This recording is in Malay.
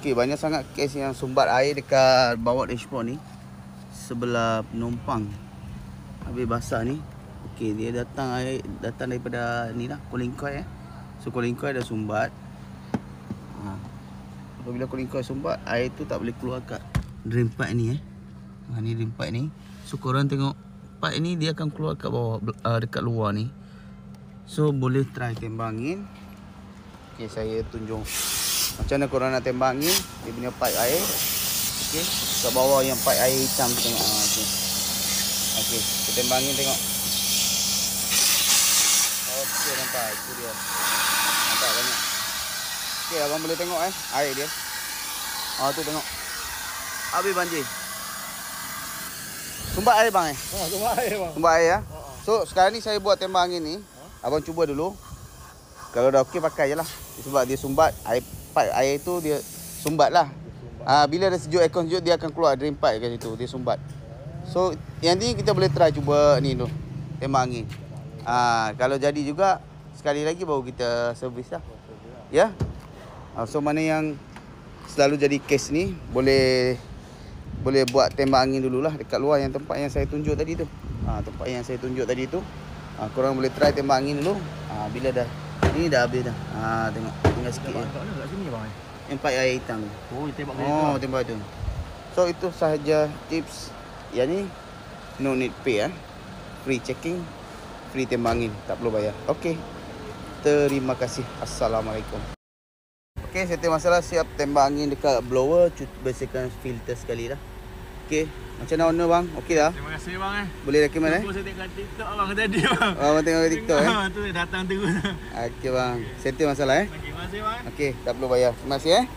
Okey, banyak sangat kes yang sumbat air dekat bawah dashboard ni. Sebelah penumpang. Habis basah ni. Okey, dia datang daripada ni lah, cooling coil So cooling coil dah sumbat. Apabila cooling coil sumbat, air tu tak boleh keluar kat drain pipe ni ni drain pipe ni. So korang tengok pipe ni dia akan keluar kat bawah, dekat luar ni. So boleh try tembak angin. Okey, saya tunjuk macam mana korang nak tembak angin dia punya pipe air. Okey, kat bawah yang pipe air hitam tu tengok. Okey, kita tembak angin tengok. Okey, nampak itu dia. Nampak banyak. Okey, abang boleh tengok air dia. Tu tengok. Habis banjir. Sumbat air bang Sumbat air bang. Sumbat air So sekarang ni saya buat tembak angin ni. Abang cuba dulu. Kalau dah okey pakai je lah. Sebab dia sumbat air, pipe air tu dia sumbat lah. Bila ada sejuk, aircon sejuk, dia akan keluar drain pipe kat situ. Dia sumbat. So yang ni kita boleh try cuba ni dulu, tembak angin. Kalau jadi juga, sekali lagi baru kita servis lah. Ya. So mana yang selalu jadi case ni, boleh buat tembak angin dululah dekat luar yang tempat yang saya tunjuk tadi tu. Tempat yang saya tunjuk tadi tu. Korang boleh try tembak angin dulu. Bila dah ini dah habis dah. Tengok tinggal sikit je. Kat sini bang. Yang pipe air hitam. Tembak tu. Tembak tu. So itu sahaja tips. Yang ni no need pay Free checking, free tembak angin, tak perlu bayar. Okey. Terima kasih. Assalamualaikum. Okey, setting masalah siap tembak angin dekat blower, bersihkan filter sekali lah. Okey, macam mana bang? Okey dah? Terima kasih bang Boleh recommend Saya tengok TikTok abang tadi bang. Abang tengok TikTok Tu datang terus. Okey bang, setting masalah Terima kasih bang. Okey, tak perlu bayar. Terima kasih